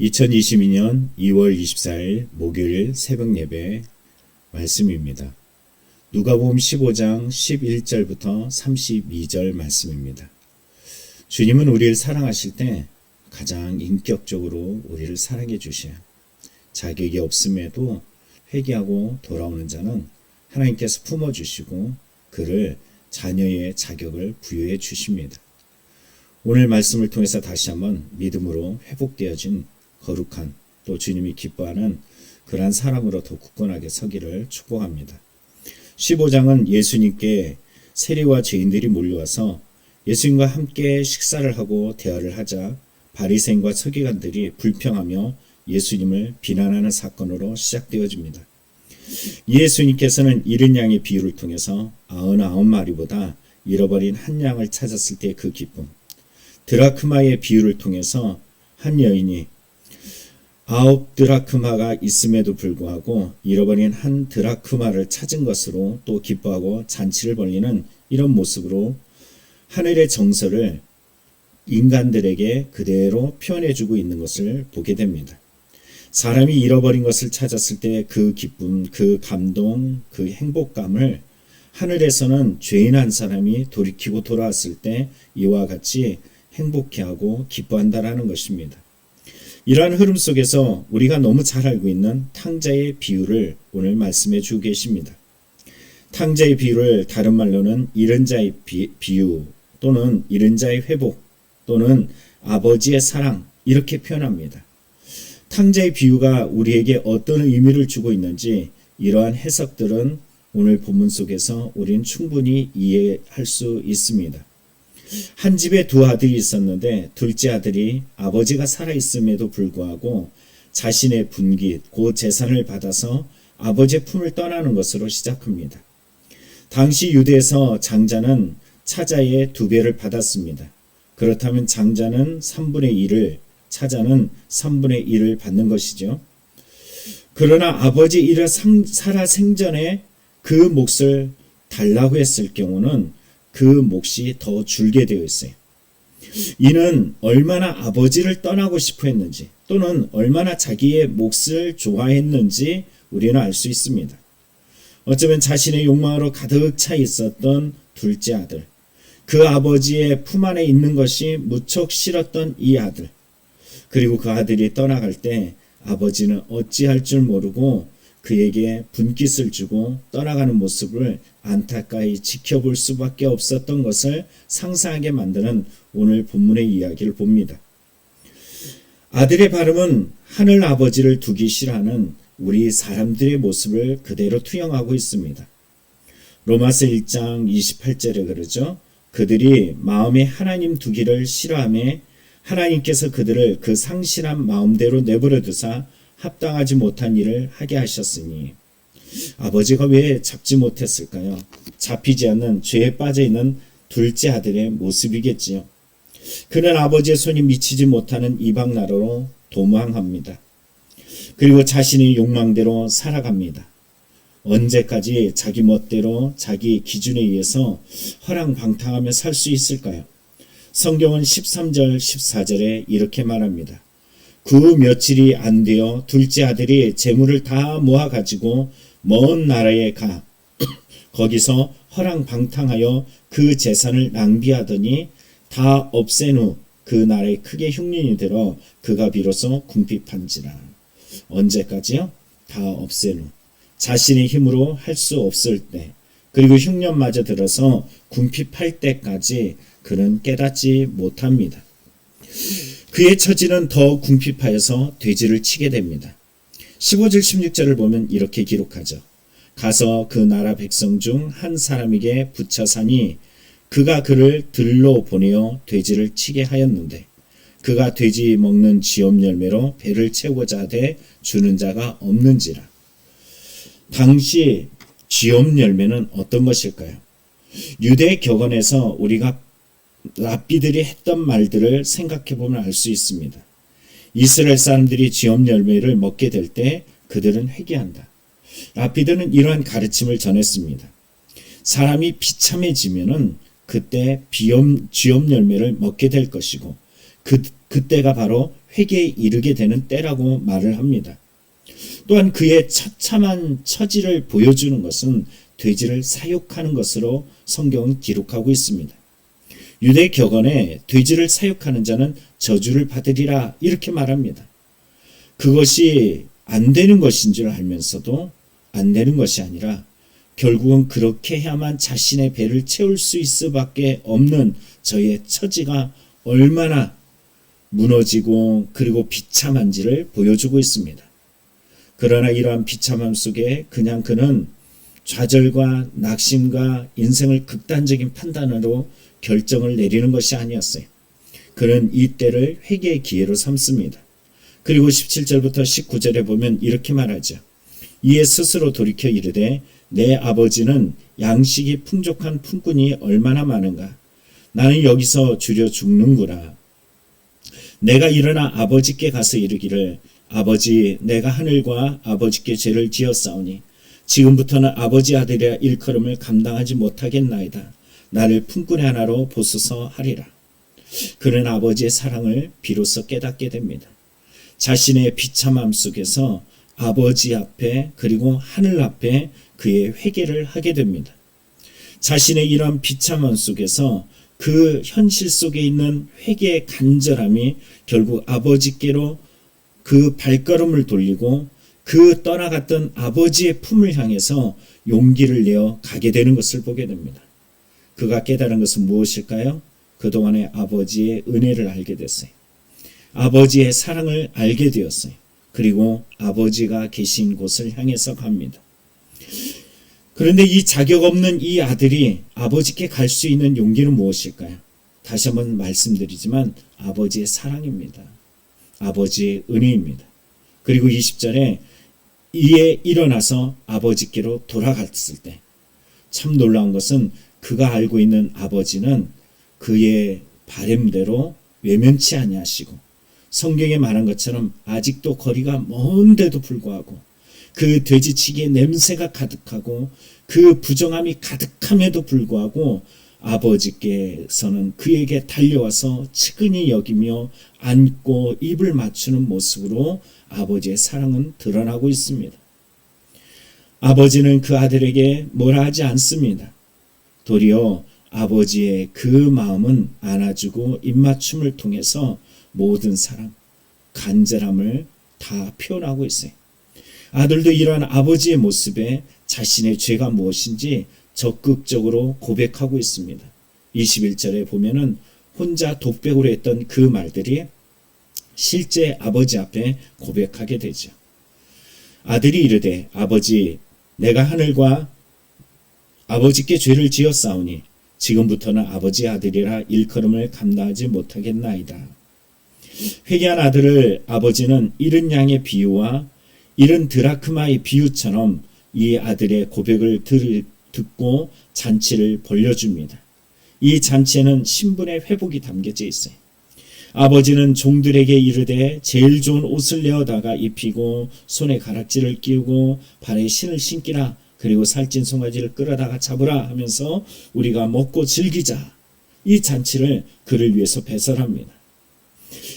2022년 2월 24일 목요일 새벽 예배 말씀입니다. 누가복음 15장 11절부터 32절 말씀입니다. 주님은 우리를 사랑하실 때 가장 인격적으로 우리를 사랑해 주셔요. 자격이 없음에도 회개하고 돌아오는 자는 하나님께서 품어주시고 그를 자녀의 자격을 부여해 주십니다. 오늘 말씀을 통해서 다시 한번 믿음으로 회복되어진 거룩한 또 주님이 기뻐하는 그러한 사람으로 더 굳건하게 서기를 축복합니다. 15장은 예수님께 세리와 죄인들이 몰려와서 예수님과 함께 식사를 하고 대화를 하자 바리새인과 서기관들이 불평하며 예수님을 비난하는 사건으로 시작되어집니다. 예수님께서는 잃은 양의 비유를 통해서 99마리보다 잃어버린 한 양을 찾았을 때 그 기쁨, 드라크마의 비유를 통해서 한 여인이 9드라크마가 있음에도 불구하고 잃어버린 한 드라크마를 찾은 것으로 또 기뻐하고 잔치를 벌이는 이런 모습으로 하늘의 정서를 인간들에게 그대로 표현해주고 있는 것을 보게 됩니다. 사람이 잃어버린 것을 찾았을 때 그 기쁨, 그 감동, 그 행복감을 하늘에서는 죄인 한 사람이 돌이키고 돌아왔을 때 이와 같이 행복해하고 기뻐한다라는 것입니다. 이러한 흐름 속에서 우리가 너무 잘 알고 있는 탕자의 비유를 오늘 말씀해 주고 계십니다. 탕자의 비유를 다른 말로는 잃은 자의 비유 또는 잃은 자의 회복 또는 아버지의 사랑 이렇게 표현합니다. 탕자의 비유가 우리에게 어떤 의미를 주고 있는지 이러한 해석들은 오늘 본문 속에서 우리는 충분히 이해할 수 있습니다. 한 집에 두 아들이 있었는데 둘째 아들이 아버지가 살아있음에도 불구하고 자신의 분깃, 그 재산을 받아서 아버지의 품을 떠나는 것으로 시작합니다. 당시 유대에서 장자는 차자의 2배를 받았습니다. 그렇다면 장자는 3분의 1을, 차자는 3분의 1을 받는 것이죠. 그러나 아버지 일을 살아 생전에 그 몫을 달라고 했을 경우는 그 몫이 더 줄게 되어 있어요. 이는 얼마나 아버지를 떠나고 싶어 했는지 또는 얼마나 자기의 몫을 좋아했는지 우리는 알 수 있습니다. 어쩌면 자신의 욕망으로 가득 차 있었던 둘째 아들, 그 아버지의 품 안에 있는 것이 무척 싫었던 이 아들, 그리고 그 아들이 떠나갈 때 아버지는 어찌할 줄 모르고 그에게 분깃을 주고 떠나가는 모습을 안타까이 지켜볼 수밖에 없었던 것을 상상하게 만드는 오늘 본문의 이야기를 봅니다. 아들의 발음은 하늘 아버지를 두기 싫어하는 우리 사람들의 모습을 그대로 투영하고 있습니다. 로마서 1장 28절에 그러죠. 그들이 마음에 하나님 두기를 싫어하며 하나님께서 그들을 그 상실한 마음대로 내버려 두사 합당하지 못한 일을 하게 하셨으니 아버지가 왜 잡지 못했을까요? 잡히지 않는 죄에 빠져있는 둘째 아들의 모습이겠지요. 그는 아버지의 손이 미치지 못하는 이방 나라로 도망합니다. 그리고 자신의 욕망대로 살아갑니다. 언제까지 자기 멋대로 자기 기준에 의해서 허랑방탕하며 살 수 있을까요? 성경은 13절 14절에 이렇게 말합니다. 그 며칠이 안 되어 둘째 아들이 재물을 다 모아가지고 먼 나라에 가 거기서 허랑방탕하여 그 재산을 낭비하더니 다 없앤 후 그 나라에 크게 흉년이 들어 그가 비로소 궁핍한지라. 언제까지요? 다 없앤 후 자신의 힘으로 할 수 없을 때 그리고 흉년마저 들어서 궁핍할 때까지 그는 깨닫지 못합니다. 그의 처지는 더 궁핍하여서 돼지를 치게 됩니다. 15절 16절을 보면 이렇게 기록하죠. 가서 그 나라 백성 중 한 사람에게 붙여 사니 그가 그를 들로 보내어 돼지를 치게 하였는데 그가 돼지 먹는 지업 열매로 배를 채우고자 하되 주는 자가 없는지라. 당시 지업 열매는 어떤 것일까요? 유대 격언에서 우리가 랍비들이 했던 말들을 생각해 보면 알 수 있습니다. 이스라엘 사람들이 지업 열매를 먹게 될 때 그들은 회개한다. 랍비들은 이러한 가르침을 전했습니다. 사람이 비참해지면은 그때 지업 열매를 먹게 될 것이고 그때가 바로 회개에 이르게 되는 때라고 말을 합니다. 또한 그의 처참한 처지를 보여주는 것은 돼지를 사육하는 것으로 성경은 기록하고 있습니다. 유대 격언에 돼지를 사육하는 자는 저주를 받으리라 이렇게 말합니다. 그것이 안 되는 것인 줄 알면서도 안 되는 것이 아니라 결국은 그렇게 해야만 자신의 배를 채울 수 있을 밖에 없는 저의 처지가 얼마나 무너지고 그리고 비참한지를 보여주고 있습니다. 그러나 이러한 비참함 속에 그냥 그는 좌절과 낙심과 인생을 극단적인 판단으로 결정을 내리는 것이 아니었어요. 그는 이 때를 회개의 기회로 삼습니다. 그리고 17절부터 19절에 보면 이렇게 말하죠. 이에 스스로 돌이켜 이르되 내 아버지는 양식이 풍족한 품꾼이 얼마나 많은가. 나는 여기서 주려 죽는구나. 내가 일어나 아버지께 가서 이르기를 아버지 내가 하늘과 아버지께 죄를 지었사오니 지금부터는 아버지 아들이라 일컬음을 감당하지 못하겠나이다. 나를 품꾼의 하나로 보소서 하리라. 그는 아버지의 사랑을 비로소 깨닫게 됩니다. 자신의 비참함 속에서 아버지 앞에 그리고 하늘 앞에 그의 회개를 하게 됩니다. 자신의 이런 비참함 속에서 그 현실 속에 있는 회개의 간절함이 결국 아버지께로 그 발걸음을 돌리고 그 떠나갔던 아버지의 품을 향해서 용기를 내어 가게 되는 것을 보게 됩니다. 그가 깨달은 것은 무엇일까요? 그동안의 아버지의 은혜를 알게 됐어요. 아버지의 사랑을 알게 되었어요. 그리고 아버지가 계신 곳을 향해서 갑니다. 그런데 이 자격 없는 이 아들이 아버지께 갈 수 있는 용기는 무엇일까요? 다시 한번 말씀드리지만 아버지의 사랑입니다. 아버지의 은혜입니다. 그리고 20절에 이에 일어나서 아버지께로 돌아갔을 때 참 놀라운 것은 그가 알고 있는 아버지는 그의 바램대로 외면치 아니하시고 성경에 말한 것처럼 아직도 거리가 먼데도 불구하고 그 돼지치기의 냄새가 가득하고 그 부정함이 가득함에도 불구하고 아버지께서는 그에게 달려와서 측은히 여기며 안고 입을 맞추는 모습으로 아버지의 사랑은 드러나고 있습니다. 아버지는 그 아들에게 뭐라 하지 않습니다. 도리어 아버지의 그 마음은 안아주고 입맞춤을 통해서 모든 사랑, 간절함을 다 표현하고 있어요. 아들도 이러한 아버지의 모습에 자신의 죄가 무엇인지 적극적으로 고백하고 있습니다. 21절에 보면은 혼자 독백으로 했던 그 말들이 실제 아버지 앞에 고백하게 되죠. 아들이 이르되 아버지 내가 하늘과 아버지께 죄를 지었사오니 지금부터는 아버지 아들이라 일컬음을 감당하지 못하겠나이다. 회개한 아들을 아버지는 잃은 양의 비유와 잃은 드라크마의 비유처럼 이 아들의 고백을 듣고 잔치를 벌려줍니다. 이 잔치에는 신분의 회복이 담겨져 있어요. 아버지는 종들에게 이르되 제일 좋은 옷을 내어다가 입히고 손에 가락지를 끼우고 발에 신을 신기라. 그리고 살찐 송아지를 끌어다가 잡으라 하면서 우리가 먹고 즐기자. 이 잔치를 그를 위해서 배설합니다.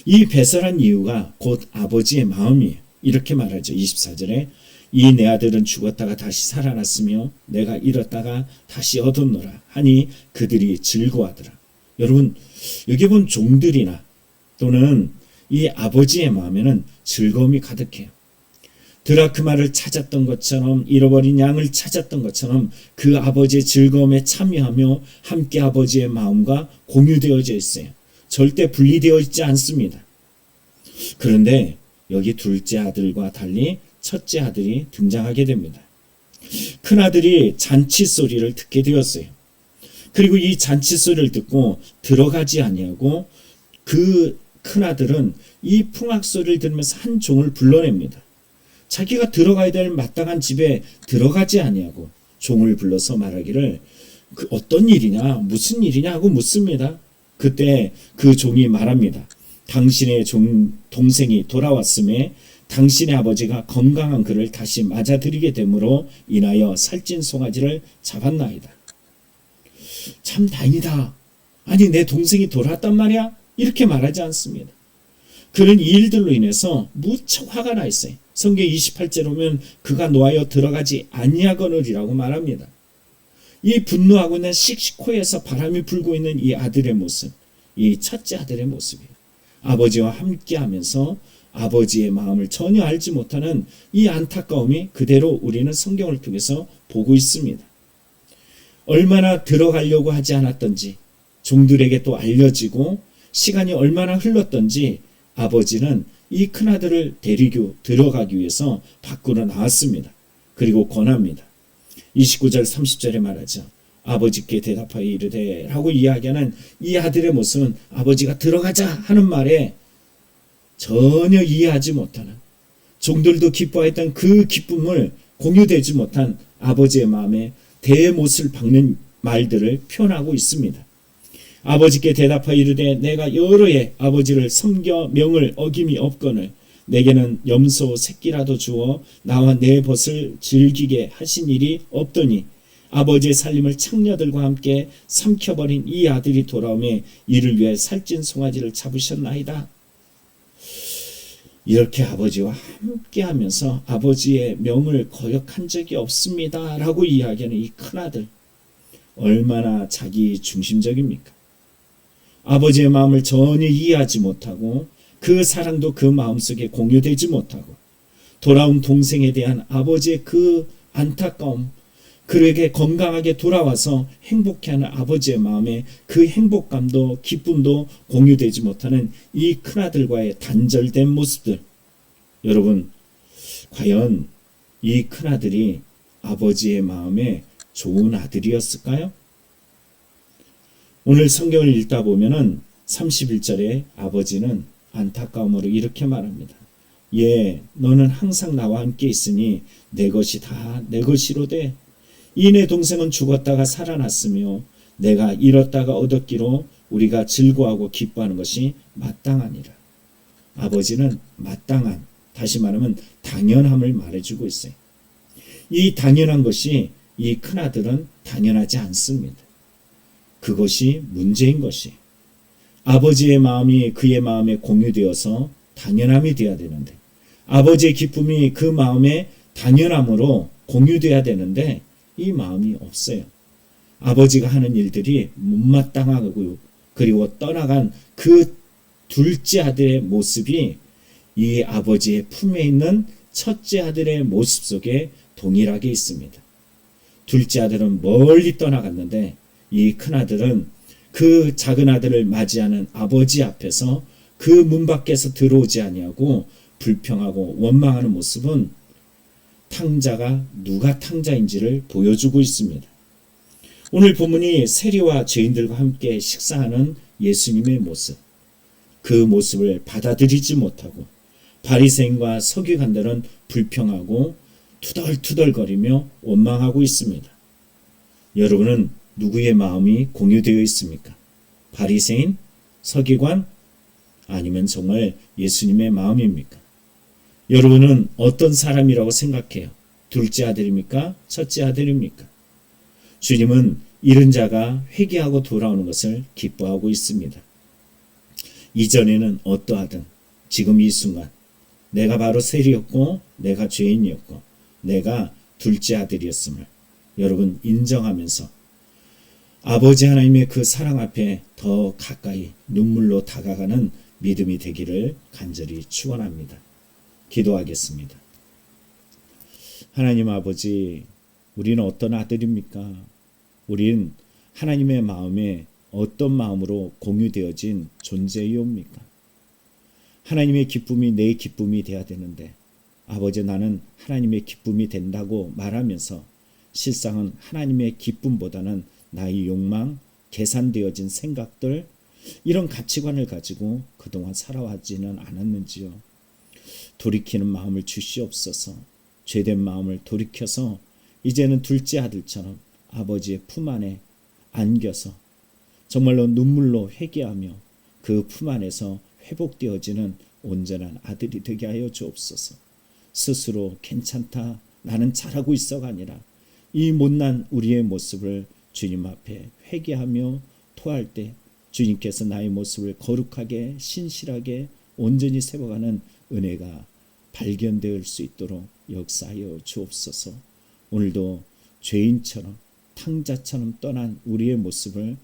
이 배설한 이유가 곧 아버지의 마음이에요. 이렇게 말하죠. 24절에 이 내 아들은 죽었다가 다시 살아났으며 내가 잃었다가 다시 얻었노라 하니 그들이 즐거워하더라. 여러분 여기 본 종들이나 또는 이 아버지의 마음에는 즐거움이 가득해요. 드라크마를 찾았던 것처럼 잃어버린 양을 찾았던 것처럼 그 아버지의 즐거움에 참여하며 함께 아버지의 마음과 공유되어져 있어요. 절대 분리되어 있지 않습니다. 그런데 여기 둘째 아들과 달리 첫째 아들이 등장하게 됩니다. 큰아들이 잔치 소리를 듣게 되었어요. 그리고 이 잔치 소리를 듣고 들어가지 아니하고 그 큰아들은 이 풍악 소리를 들으면서 한 종을 불러냅니다. 자기가 들어가야 될 마땅한 집에 들어가지 아니하고 종을 불러서 말하기를 그 어떤 일이냐 무슨 일이냐 하고 묻습니다. 그때 그 종이 말합니다. 당신의 동생이 돌아왔음에 당신의 아버지가 건강한 그를 다시 맞아들이게 되므로 인하여 살찐 송아지를 잡았나이다. 참 다행이다. 아니 내 동생이 돌아왔단 말이야? 이렇게 말하지 않습니다. 그런 일들로 인해서 무척 화가 나 있어요. 성경 28절 보면 그가 노하여 들어가지 아니하거느리라고 말합니다. 이 분노하고 있는 씩씩코에서 바람이 불고 있는 이 아들의 모습, 이 첫째 아들의 모습이에요. 아버지와 함께하면서 아버지의 마음을 전혀 알지 못하는 이 안타까움이 그대로 우리는 성경을 통해서 보고 있습니다. 얼마나 들어가려고 하지 않았던지 종들에게 또 알려지고 시간이 얼마나 흘렀던지 아버지는 이 큰아들을 데리고 들어가기 위해서 밖으로 나왔습니다. 그리고 권합니다. 29절 30절에 말하죠. 아버지께 대답하여 이르되 라고 이야기하는 이 아들의 모습은 아버지가 들어가자 하는 말에 전혀 이해하지 못하는, 종들도 기뻐했던 그 기쁨을 공유되지 못한 아버지의 마음에 대못을 박는 말들을 표현하고 있습니다. 아버지께 대답하여 이르되 내가 여러 해 아버지를 섬겨 명을 어김이 없거늘 내게는 염소 새끼라도 주어 나와 내 벗을 즐기게 하신 일이 없더니 아버지의 살림을 창녀들과 함께 삼켜버린 이 아들이 돌아오매 이를 위해 살찐 송아지를 잡으셨나이다. 이렇게 아버지와 함께하면서 아버지의 명을 거역한 적이 없습니다 라고 이야기하는 이 큰아들, 얼마나 자기 중심적입니까? 아버지의 마음을 전혀 이해하지 못하고 그 사랑도 그 마음속에 공유되지 못하고 돌아온 동생에 대한 아버지의 그 안타까움, 그에게 건강하게 돌아와서 행복해하는 아버지의 마음에 그 행복감도 기쁨도 공유되지 못하는 이 큰아들과의 단절된 모습들, 여러분 과연 이 큰아들이 아버지의 마음에 좋은 아들이었을까요? 오늘 성경을 읽다 보면은 31절에 아버지는 안타까움으로 이렇게 말합니다. 예, 너는 항상 나와 함께 있으니 내 것이 다 내 것이로되 이 내 동생은 죽었다가 살아났으며 내가 잃었다가 얻었기로 우리가 즐거워하고 기뻐하는 것이 마땅하니라. 아버지는 마땅한, 다시 말하면 당연함을 말해주고 있어요. 이 당연한 것이 이 큰아들은 당연하지 않습니다. 그것이 문제인 것이, 아버지의 마음이 그의 마음에 공유되어서 당연함이 되어야 되는데, 아버지의 기쁨이 그 마음에 당연함으로 공유되어야 되는데 이 마음이 없어요. 아버지가 하는 일들이 못마땅하고 그리고 떠나간 그 둘째 아들의 모습이 이 아버지의 품에 있는 첫째 아들의 모습 속에 동일하게 있습니다. 둘째 아들은 멀리 떠나갔는데 이 큰아들은 그 작은 아들을 맞이하는 아버지 앞에서 그 문 밖에서 들어오지 아니하고 불평하고 원망하는 모습은 탕자가 누가 탕자인지를 보여주고 있습니다. 오늘 본문이 세리와 죄인들과 함께 식사하는 예수님의 모습, 그 모습을 받아들이지 못하고 바리새인과 서기관들은 불평하고 투덜투덜거리며 원망하고 있습니다. 여러분은 누구의 마음이 공유되어 있습니까? 바리새인, 서기관, 아니면 정말 예수님의 마음입니까? 여러분은 어떤 사람이라고 생각해요? 둘째 아들입니까? 첫째 아들입니까? 주님은 잃은 자가 회개하고 돌아오는 것을 기뻐하고 있습니다. 이전에는 어떠하든 지금 이 순간 내가 바로 세리였고 내가 죄인이었고 내가 둘째 아들이었음을 여러분 인정하면서 아버지 하나님의 그 사랑 앞에 더 가까이 눈물로 다가가는 믿음이 되기를 간절히 축원합니다. 기도하겠습니다. 하나님 아버지, 우리는 어떤 아들입니까? 우린 하나님의 마음에 어떤 마음으로 공유되어진 존재이옵니까? 하나님의 기쁨이 내 기쁨이 되어야 되는데 아버지 나는 하나님의 기쁨이 된다고 말하면서 실상은 하나님의 기쁨보다는 나의 욕망, 계산되어진 생각들, 이런 가치관을 가지고 그동안 살아왔지는 않았는지요. 돌이키는 마음을 주시옵소서. 죄된 마음을 돌이켜서 이제는 둘째 아들처럼 아버지의 품 안에 안겨서 정말로 눈물로 회개하며 그 품 안에서 회복되어지는 온전한 아들이 되게 하여 주옵소서. 스스로 괜찮다, 나는 잘하고 있어가 아니라 이 못난 우리의 모습을 주님 앞에 회개하며 토할 때 주님께서 나의 모습을 거룩하게 신실하게 온전히 세워가는 은혜가 발견될 수 있도록 역사하여 주옵소서. 오늘도 죄인처럼 탕자처럼 떠난 우리의 모습을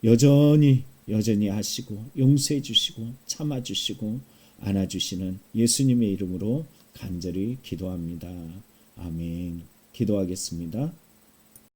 여전히 하시고 용서해 주시고 참아 주시고 안아 주시는 예수님의 이름으로 간절히 기도합니다. 아멘. 기도하겠습니다.